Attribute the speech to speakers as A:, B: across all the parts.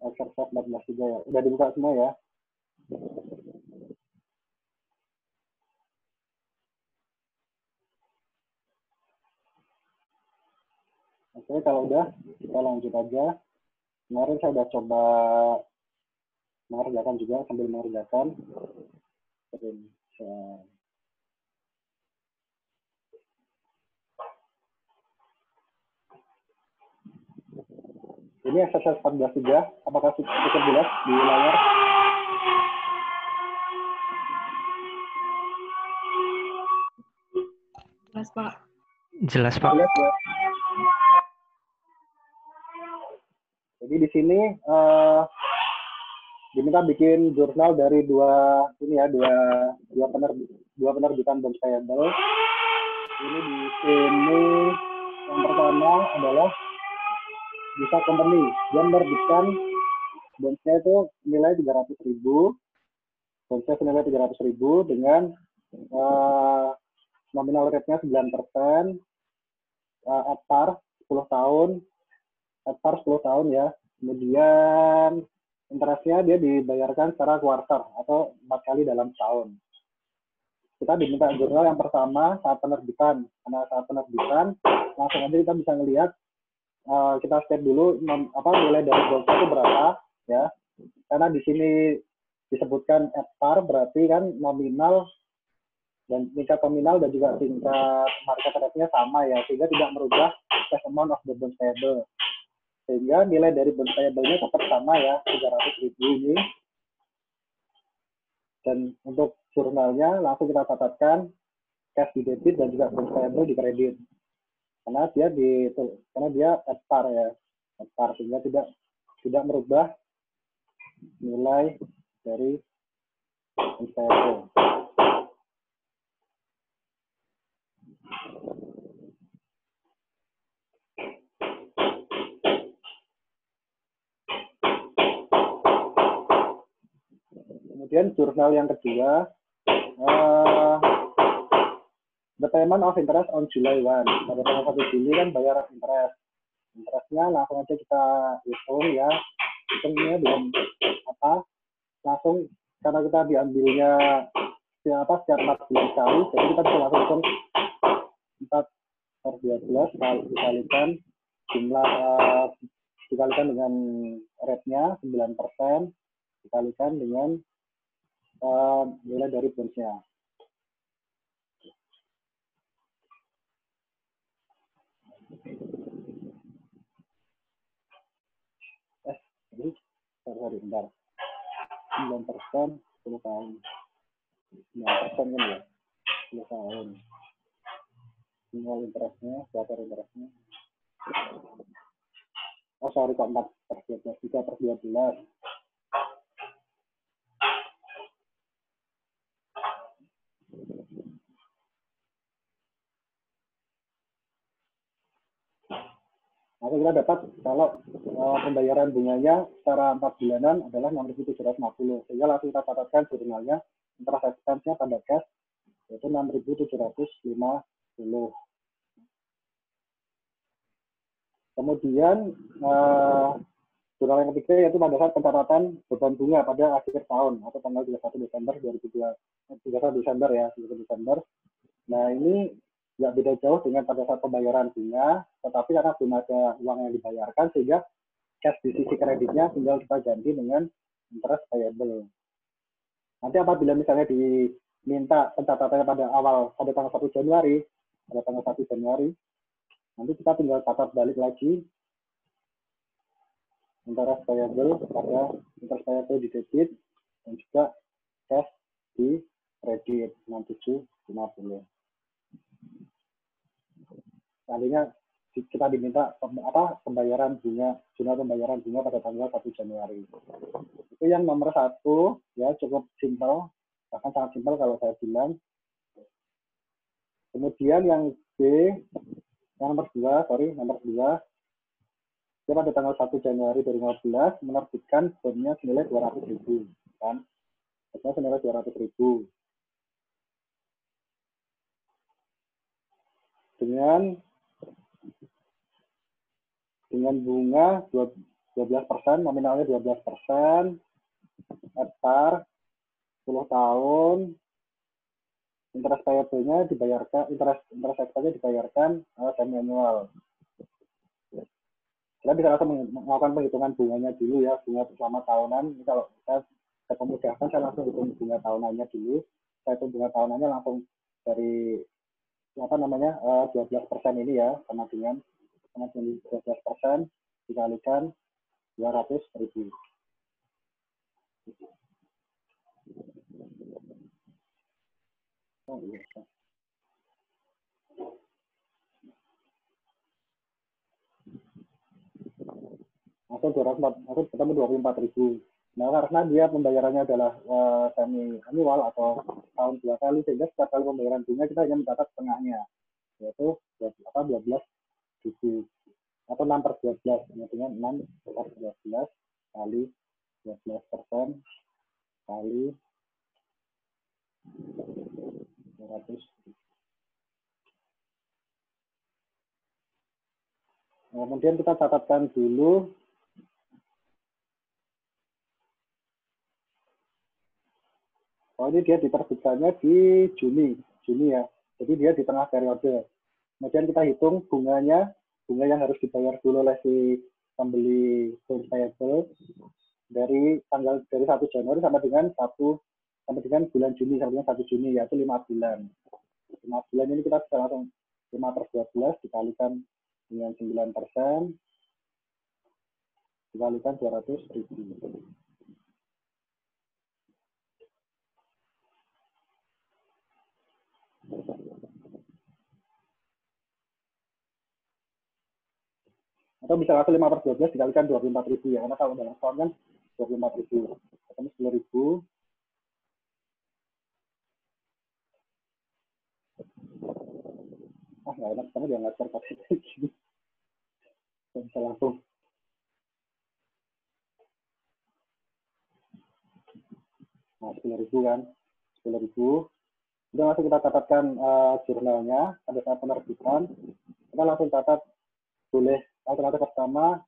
A: Exercise 14 juga ya. Udah dibuka semua ya. Oke, kalau udah kita lanjut aja. Kemarin saya udah coba mengerjakan juga sambil mengerjakan. Ini exercise 14 juga. Apakah cukup jelas di layar?
B: Jelas, Pak.
C: Jelas, Pak.
A: Jelas, ya. Jadi di sini diminta bikin jurnal dari dua penerbitan bonds payable. Ini di sini yang pertama adalah Visa Company. Dia menerbitkan bondsnya itu nilai 300.000. Bondsnya senilai 300.000 dengan nominal rate-nya 9%, at par 10 tahun, at par 10 tahun ya. Kemudian interestnya dia dibayarkan secara kuartal atau 4 kali dalam setahun. Kita diminta jurnal yang pertama saat penerbitan. Karena saat penerbitan langsung aja kita bisa ngelihat, kita state dulu nilai dari bondsnya itu berapa ya. Karena di sini disebutkan at par, berarti kan nominal dan tingkat nominal dan juga tingkat market rate-nya sama ya, sehingga tidak merubah cash amount of the bonds payable. Sehingga nilai dari bonds payable-nya tetap sama ya, 300.000 ini. Dan untuk jurnalnya langsung kita catatkan cash di debit dan juga bonds payable di kredit. Karena dia at par ya, at par, sehingga tidak merubah nilai dari bonds payable. Kemudian jurnal yang kedua, the payment of interest on July 1. Pada tanggal 1 Juli kan bayar interest. Interestnya langsung aja kita hitung ya. Hitungnya dengan langsung, karena kita diambilnya setiap 4 bulan sekali, jadi kita bisa langsung hitung 4/12 dikalikan jumlah dikalikan dengan rate-nya 9%, dikalikan dengan nilai dari bonds-nya. Sorry, bentar. 9%, 10 tahun. 9% kan ya? 10 tahun. Tinggal interestnya, kuartal interestnya. Oh, sorry, kok 4/12, 3/12. Maka kita dapat kalau pembayaran bunganya secara 4 bulanan adalah 6.750. Sehingga langsung kita catatkan jurnalnya interest expense-nya pada cash yaitu 6.750. Kemudian jurnal yang ketiga yaitu pada saat pencatatan beban bunga pada akhir tahun atau tanggal 31 Desember 31 Desember ya, 31 Desember. Nah, ini nggak beda jauh dengan pada saat pembayaran bunga, tetapi karena belum ada uang yang dibayarkan, sehingga cash di sisi kreditnya tinggal kita ganti dengan interest payable. Nanti apabila misalnya diminta pencatatannya pada tanggal 1 Januari, nanti kita tinggal catat balik lagi interest payable pada interest payable di debit dan juga cash di kredit 6.750. Artinya kita diminta pembayaran bunga, jurnal pembayaran bunga pada tanggal 1 Januari. Itu yang nomor 1 ya, cukup simpel. Bahkan sangat simpel kalau saya bilang. Kemudian yang B, yang nomor 2, dia pada tanggal 1 Januari 2015 menerbitkan bonnya senilai 200.000, kan? Bonnya senilai 200.000. Dengan bunga 12%, nominalnya 12%, hektar 10 tahun, interest payable-nya dibayarkan, interest hektarnya dibayarkan semi annual. Kita bisa langsung melakukan penghitungan bunganya dulu ya, bunga selama tahunan. Ini kalau saya memudahkan, saya langsung hitung bunga tahunannya dulu. Saya hitung bunga tahunannya langsung dari 12% ini ya, sama dengan 12% dikalikan 200.000. Oh, iya. Langsung ketemu 24.000. Nah, karena dia pembayarannya adalah semi annual atau tahun 2 kali, sehingga setiap kali pembayaran bunga kita hanya mencatat setengahnya, yaitu 12.000 atau 6/12, dengan 6/12 kali 12% kali 200. Nah, kemudian kita catatkan dulu ini dia diterbitkannya di Juni ya. Jadi dia di tengah periode. Kemudian kita hitung bunga yang harus dibayar dulu oleh si pembeli bonds payable dari 1 Januari sampai dengan bulan Juni, sampai dengan 1 Juni, yaitu 5 bulan. 5 bulan ini kita bisa langsung 5/12 dikalikan dengan 9% dikalikan 200.000. Atau bisa langsung 5/12 dikalikan 24.000 ya, karena kalau dalam tahun kan 24.000, ketemu 10.000. Nggak enak banget ya ngajar pakai gini. Bisa langsung. Nah, 10.000 kan, 10.000. Udah langsung kita catatkan jurnalnya pada saat penerbitan. Kita langsung catat boleh alternatif pertama.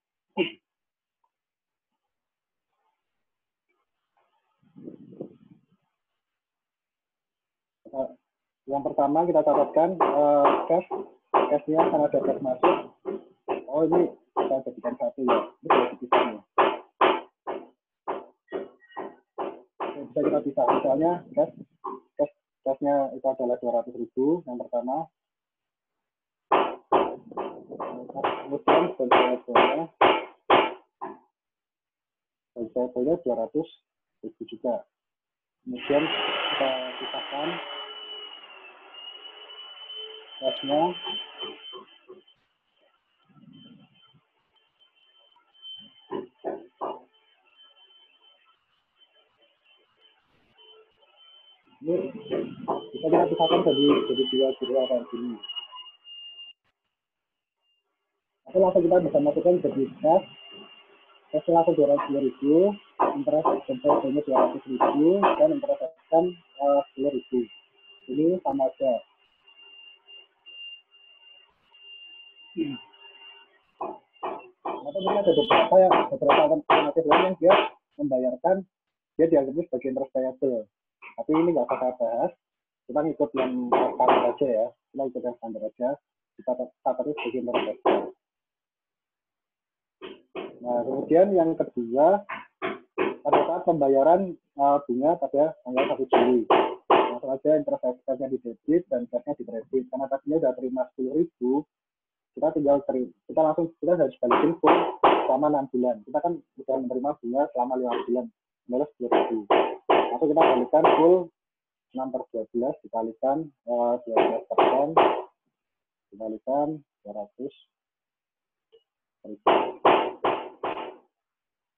A: Yang pertama kita catatkan cash-nya karena ada cash masuk. Oh, ini kita jadikan satu ya. Ini boleh dipisah ya. Bisa kita pisah. Misalnya cash-nya itu adalah 200.000 yang pertama. Kemudian payable-nya 200.000 juga. Kemudian kita pisahkan cash-nya. Ini bisa kita pisahkan jadi dua kayak gini. Atau langsung kita bisa masukkan jadi cash langsung 200.000, interest expense-nya 200.000, dan interest expense 10.000. Ini sama aja. Atau mungkin ada beberapa alternatif lain yang dia membayarkan, dia dianggapnya sebagai interest payable. Tapi ini nggak usah saya bahas. Kita ngikut yang standar aja ya. Kita ikut yang standar aja. Kita catatnya sebagai interest payable. Nah, kemudian yang kedua, pada saat pembayaran bunga pada tanggal 1 Juli. Langsung aja interest expense-nya di debit dan cash-nya di kredit. Karena tadinya udah terima 10.000, kita harus balikin full selama 6 bulan. Kita kan sudah menerima bunga selama 5 bulan, minus 10.000. Lalu kita balikan full 6/12 dikalikan 12% dikalikan 200.000.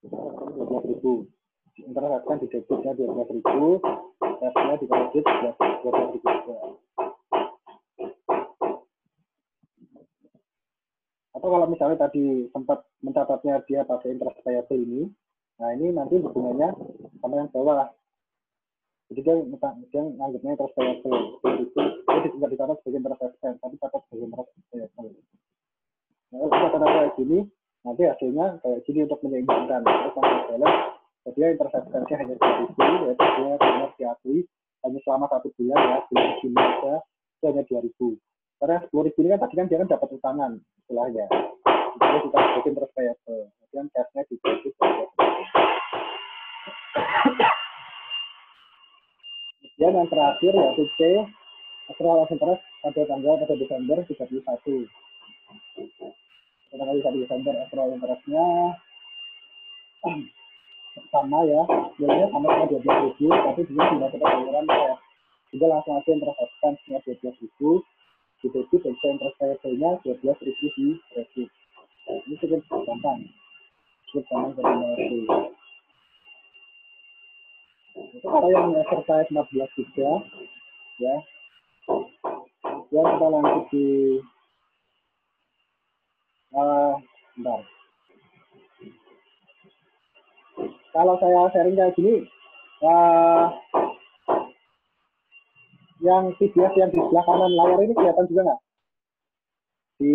A: 12.000. Interest expense di debitnya 12.000, Tesnya di kredit 12.000. Atau kalau misalnya tadi sempat mencatatnya dia pakai interest payable ini, nah ini nanti hubungannya sama yang bawah. Jadi dia nganggapnya interest payable. Itu tidak dicatat sebagai interest expense, tapi catat sebagai interest payable. Nah, kalau kita kayak gini, nanti hasilnya kayak gini untuk menyeimbangkan. Terus yang balance, jadi interest expense-nya hanya 2.000, yaitu dia benar diakui hanya selama 1 bulan ya, bulan Juni aja, itu hanya 2.000. Karena 10.000 ini kan tadi kan dia kan dapat utangan istilahnya. Jadi kita sebagai interest payable. Kemudian cash-nya dikredit. Kemudian yang terakhir yaitu C, accrual of interest pada Desember 31. Pada 1 Desember accrual interest-nya sama ya, nilainya sama 12.000, tapi dia tidak dapat bayaran cash. Juga langsung aja interest expense-nya 12.000, didebit dan interest payable-nya 12.000 di kredit. Ini cukup gampang. Cukup gampang untuk mengerti. Itu kalau yang exercise 14 juga, ya. Kemudian kita lanjut di bentar. Kalau saya sharing kayak gini, yang PDF yang di sebelah kanan layar ini kelihatan juga nggak? Di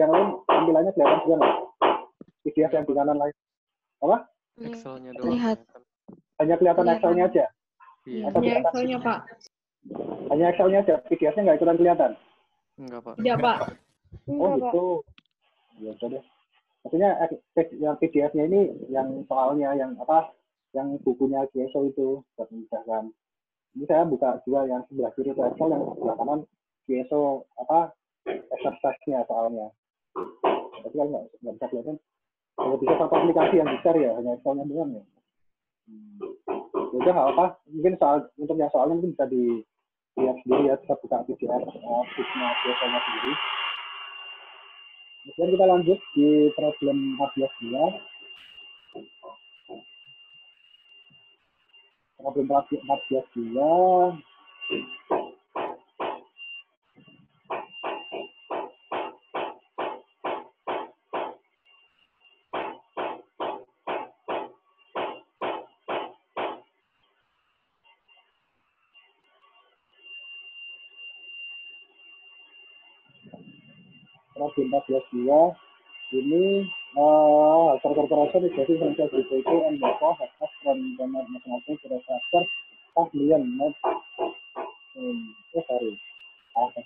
A: yang lain tampilannya kelihatan juga nggak? PDF yang di kanan layar. Apa?
B: Excel-nya doang.
C: Lihat.
A: Hanya kelihatan Excel-nya aja?
B: Iya.
C: Hanya Excel-nya, Pak.
A: Hanya Excel-nya aja, PDF-nya nggak ikutan kelihatan?
B: Enggak, Pak.
C: Tidak, Pak.
A: Oh gitu. Ya sudah. Maksudnya yang PDF-nya ini yang soalnya yang apa? Yang bukunya GSO itu buat memudahkan. Ini saya buka juga yang sebelah kiri itu Excel, yang sebelah kanan GSO apa? Exercise-nya soalnya. Tapi kalau nggak bisa kelihatan, kalau bisa satu aplikasi yang besar ya, hanya Excel-nya doang ya. Udah nggak apa, mungkin untuk yang soalnya mungkin bisa dilihat sendiri ya, bisa buka PDF sheet-nya GSO-nya sendiri. Kemudian kita lanjut di problem 14.2. Problem 14.2. Problem 14.2 ini hasil corporation is getting from the GPK and therefore has from the masing-masing to the structure of million not sorry 14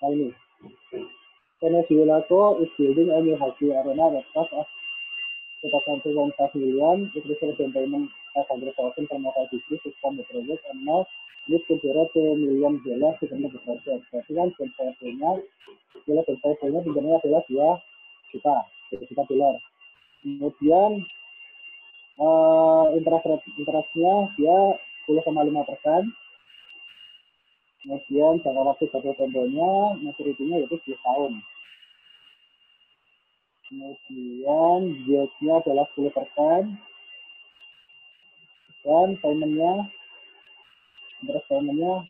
A: nah ini Venezuela is building a new hockey arena that cost of 2.1 million with reserve payment 500,000 per mobile business to fund the project and now need to borrow $2 million to fund the project. Berarti kan nilai pinjamannya adalah 2 juta dolar. Kemudian interestnya dia 10,5%. Kemudian jangka waktu jatuh temponya, maturity-nya yaitu 10 tahun. Kemudian yield-nya adalah 10%. Dan payment-nya, interest payment-nya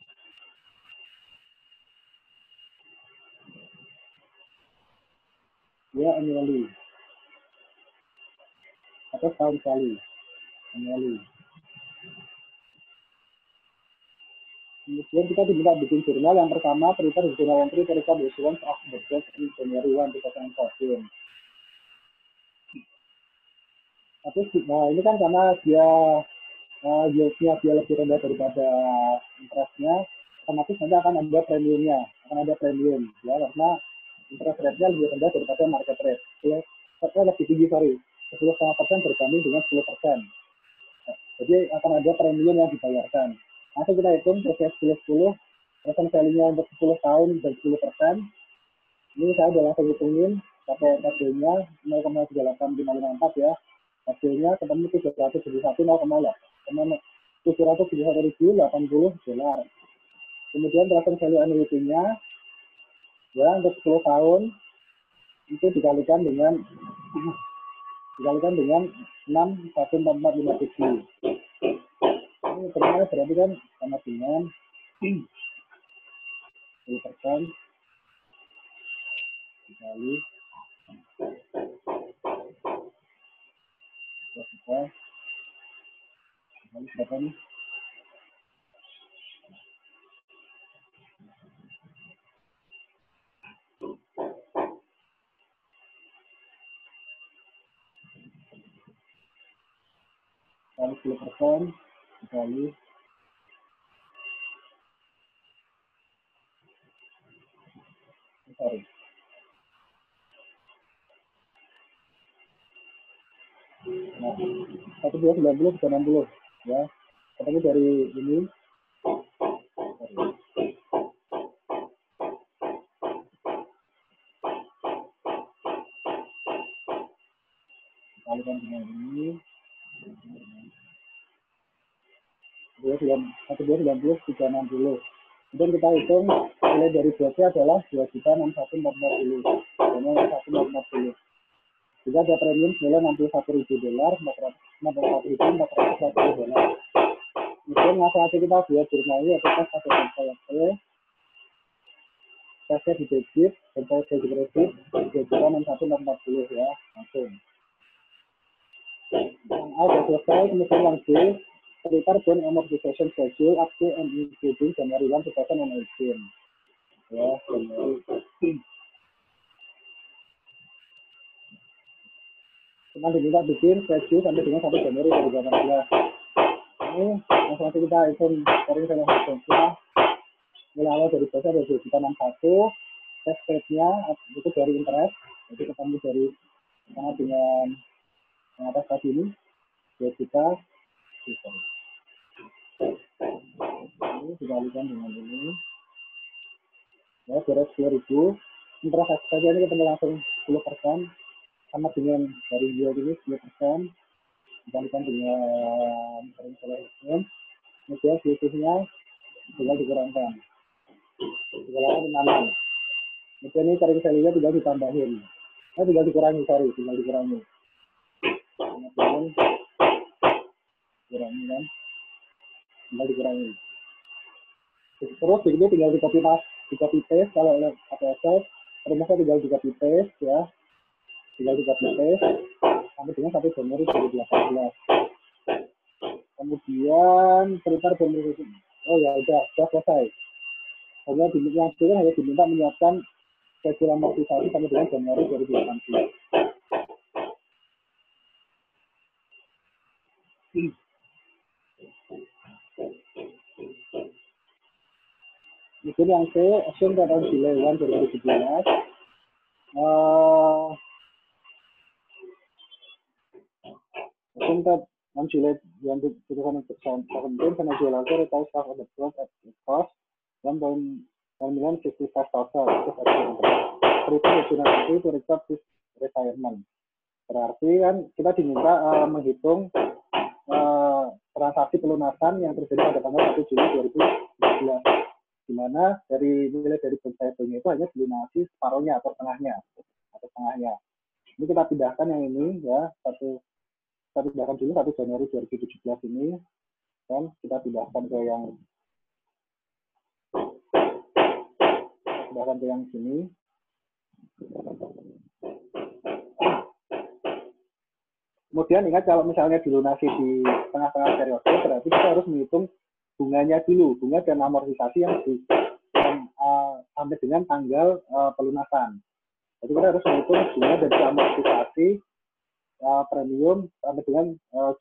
A: dia annually atau setahun sekali annually. Kemudian kita diminta bikin jurnal. Yang pertama, prepare journal entry to record the issuance of the debt in January 1, 2014. Tapi ini kan karena dia yield-nya dia lebih rendah daripada interest-nya, otomatis nanti akan ada premium-nya, ya, karena interest rate-nya lebih rendah daripada market rate. Rate-nya lebih tinggi, 10,5% berbanding dengan 10%. Jadi akan ada premium yang dibayarkan. Langsung kita hitung proses 10-10, present value-nya untuk 10 tahun dan 10%. Ini saya udah langsung hitungin, pakai tabelnya 0,38554 ya. Hasilnya ketemu 771,80 dolar. Kemudian present value annuity-nya ya untuk 10 tahun itu dikalikan dengan dikalikan dengan 6,1447. Ini ternyata berarti kan sama dengan 10% dikali 2 juta dikali berapa nih? Kali 10% dikali sorry. Nah, 1290 bisa 60 ya. Ketemu dari ini. Kalikan dengan ini. 1290 360. Kemudian kita hitung nilai dari BC adalah 2.61.440. Ini 1.440. Juga ada premium senilai $61.000, $61.440. Kemudian masa kita buat jurnalnya yaitu tes pada BPP, tesnya di debit, dan tesnya di kredit, 2.61.440 ya, langsung. Yang A sudah selesai, kemudian yang B, prepare bond amortization schedule up to and including January 1, 2018. Ya, Januari. Cuma diminta bikin schedule sampai dengan 1 Januari 2018. Ini langsung kita hitung scoring value harga. Nilai awal dari biasa ada 2.61, test rate-nya itu dari interest, jadi ketemu dari sama dengan yang atas tadi ini 2 juta. Ini dikalikan dengan ini ya, beres 2.000. Interest saja ini ketemu langsung 10%, sama dengan dari yield ini 10%, dikalikan dengan kemudian selisihnya tinggal dikurangkan 6. Kemudian ini carrying value-nya tinggal ditambahin, tinggal dikurangi, tinggal dikurangi. Kemudian kurangi kan, tinggal dikurangi. Terus begini tinggal di copy paste kalau pakai Excel, rumusnya tinggal di copy paste ya, tinggal di copy paste sampai dengan 1 Januari 2018. Kemudian prepare benefit. Oh ya udah selesai. Hanya diminta menyiapkan schedule amortisasi sampai dengan Januari 2018. Mungkin yang C, assume that on July 1, 2017, assume that on July 1, 2017, financial also retires half of the growth at the cost $1.65,000. Prepare the to record this retirement. Berarti kan kita diminta menghitung transaksi pelunasan yang terjadi pada tanggal 1 Juli 2017, di mana dari nilai dari bond payable-nya itu hanya dilunasi separuhnya atau setengahnya. Ini kita pindahkan yang ini ya, kita pindahkan dulu 1 Januari 2017 ini, dan kita pindahkan ke yang sini. Kemudian ingat kalau misalnya dilunasi di tengah-tengah periode, berarti kita harus menghitung bunganya dulu, bunga dan amortisasi yang sampai dengan tanggal pelunasan. Jadi kita harus menghitung bunga dan amortisasi premium sampai dengan 1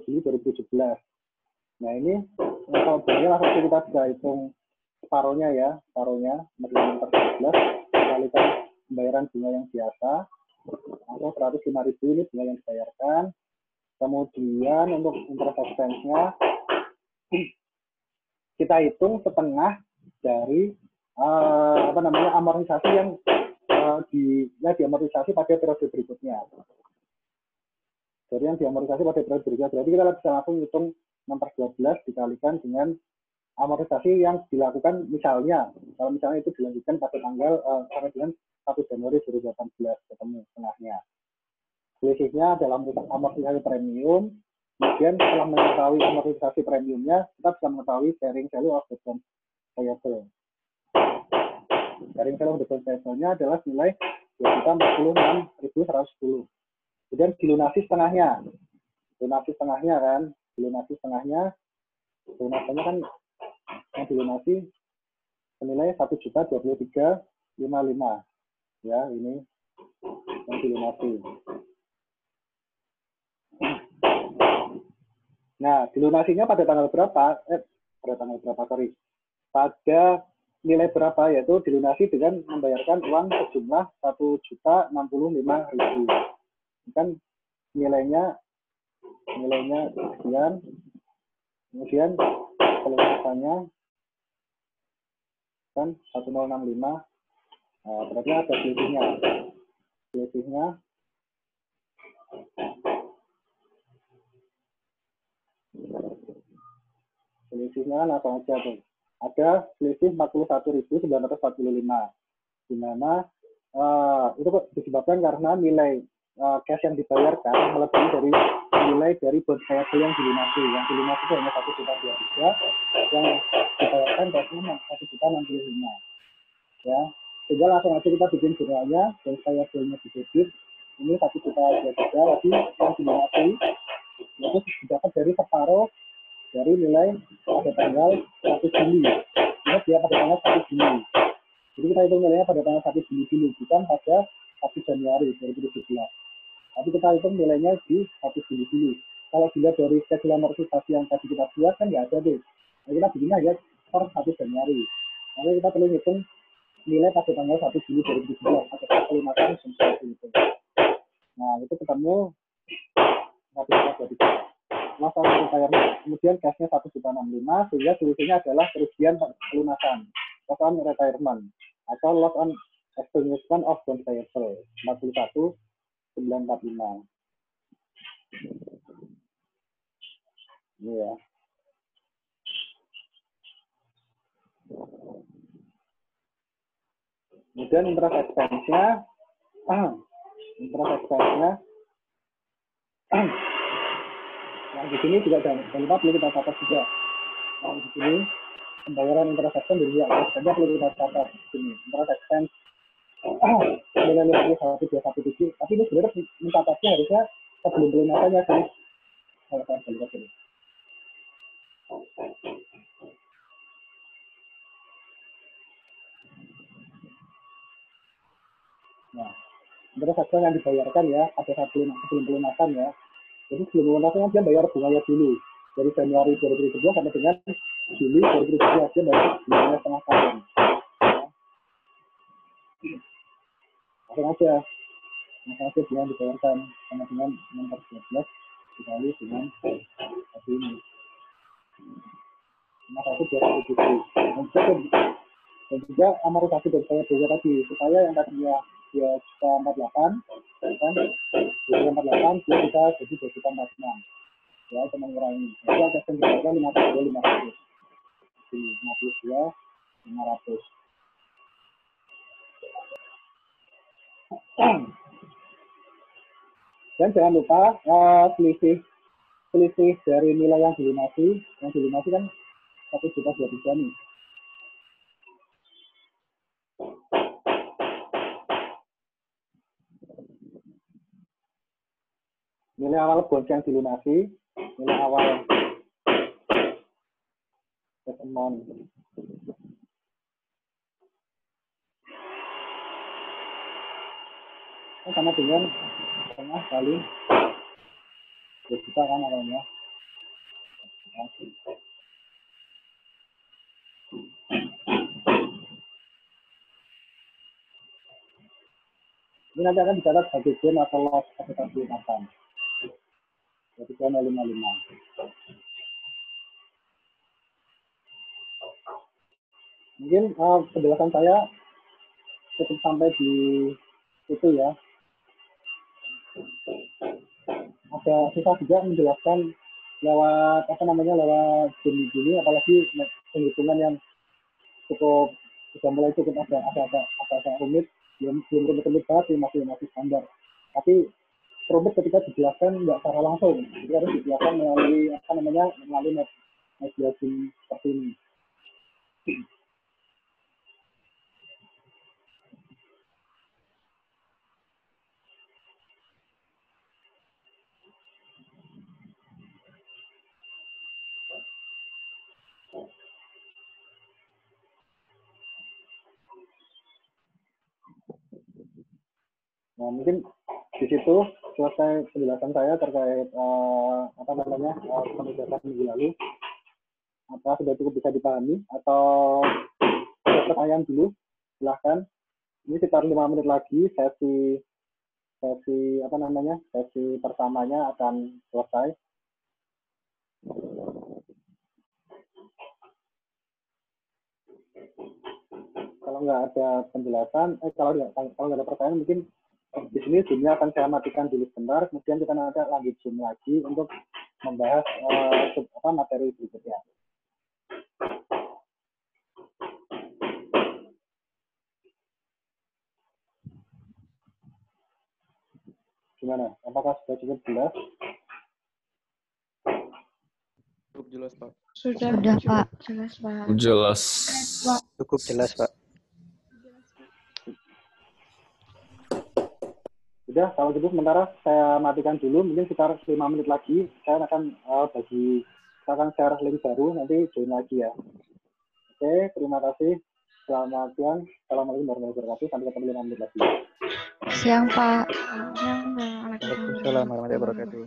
A: Juli 2017. Nah ini kalau bunganya langsung kita bisa hitung separuhnya ya, separuhnya 9/11 dikalikan pembayaran bunga yang biasa. Atau 105.000 ini bunga yang dibayarkan. Kemudian untuk interest expense-nya kita hitung setengah dari amortisasi yang diamortisasi pada periode berikutnya. Jadi yang diamortisasi pada periode berikutnya, berarti kita bisa langsung hitung 6/12 dikalikan dengan amortisasi yang dilakukan misalnya, kalau misalnya itu dilanjutkan pada tanggal sampai dengan 1 Januari 2018, ketemu setengahnya. selisihnya dalam amortisasi premium. Kemudian setelah mengetahui amortisasi premiumnya, kita bisa mengetahui carrying value of the bond payable. Carrying value of the bond payable-nya adalah nilai 2.046.110. Kemudian dilunasi setengahnya. Lunasi setengahnya kan, dilunasi setengahnya, lunasinya kan yang dilunasi senilai 1.023.55. Ya, ini yang dilunasi. Nah, dilunasinya pada tanggal berapa? Pada nilai berapa, yaitu dilunasi dengan membayarkan uang sejumlah 1.065.000. Kan nilainya sekian. Kemudian pelunasannya kan 1065. Nah, berarti ada selisihnya. Selisihnya langsung aja tuh. Ada selisih 41.945, di mana itu disebabkan karena nilai cash yang dibayarkan melebihi dari nilai dari bond payable yang dilunasi. Yang dilunasi itu hanya 1.23, yang dibayarkan cashnya 1.065. Ya, sehingga langsung aja kita bikin jurnalnya, bond payable-nya di debit. Ini 1.23 lagi yang dilunasi, itu didapat dari separuh dari nilai pada tanggal 1 Juli. Ini dia pada tanggal 1 Juli. Jadi kita hitung nilainya pada tanggal 1 Juli dulu, bukan pada 1 Januari 2017. Tapi kita hitung nilainya di 1 Juli dulu. Kalau dilihat dari schedule amortisasi yang tadi kita buat kan nggak ada deh. Nah, kita bikinnya aja per 1 Januari. Lalu kita perlu hitung nilai pada tanggal 1 Juli 2017 atau pelunasan seperti itu. Nah, itu ketemu 1.23. Masalah retirement, kemudian cashnya 1.065, sehingga solusinya adalah kerugian pelunasan, loss on retirement, atau loss on extinguishment of bond payable, 41.945. Ini ya. Kemudian interest expense-nya, nah, di sini juga jangan lupa perlu kita catat juga. Nah, di sini pembayaran interest expense dari pihak expense perlu kita catat di sini. Interest expense dengan nilai 1.217, tapi ini sebenarnya mencatatnya harusnya sebelum pelunasannya sih. Kalau saya lihat ini. Nah, interest expense yang dibayarkan ya pada saat sebelum pelunasan ya. Jadi sebelum pelunasan dia bayar bunganya dulu. Dari Januari 2017 sampai dengan Juli 2017 dia bayar bunganya setengah tahun. Langsung aja bunga dibayarkan sama dengan nomor 12 dikali dengan tadi ini. 51.217. Dan juga amortisasi dari saya beli tadi supaya yang tadinya dia 48 kan 48 dia bisa jadi 46 ya, itu mengurangi. Jadi ada yang dibayar 52 500. Dan jangan lupa selisih dari nilai yang dilunasi kan 1.023 nih. Nilai awal bond yang dilunasi, nilai awal amount. Sama dengan setengah kali 2 juta kan awalnya. Ini nanti akan dicatat sebagai gain atau loss pada pelunasan. Jadi 0,55. Mungkin penjelasan saya cukup sampai di itu ya. Ada susah juga menjelaskan lewat lewat gini, apalagi penghitungan yang cukup sudah mulai cukup agak rumit, belum rumit banget sih, masih standar. Tapi rumit ketika dijelaskan nggak secara langsung. Jadi harus dijelaskan melalui media seperti ini. Nah, mungkin di situ selesai penjelasan saya terkait penugasan minggu lalu. Apa sudah cukup bisa dipahami atau ada pertanyaan dulu? Silahkan. Ini sekitar 5 menit lagi sesi pertamanya akan selesai. Kalau nggak ada penjelasan, kalau nggak ada pertanyaan, mungkin di sini Zoom-nya akan saya matikan dulu sebentar, kemudian kita nanti lanjut Zoom lagi untuk membahas materi berikutnya. Gimana? Apakah sudah cukup jelas?
B: Cukup jelas, Pak.
C: Sudah Pak. Jelas, Pak.
D: Jelas.
E: Cukup jelas, Pak.
A: Sudah, kalau gitu sementara saya matikan dulu, mungkin sekitar 5 menit lagi saya akan kita akan share link baru, nanti join lagi ya. Oke, terima kasih. Selamat siang. Assalamualaikum warahmatullahi wabarakatuh. Sampai ketemu 5 menit lagi.
C: Siang, Pak.
E: Waalaikumsalam warahmatullahi wabarakatuh.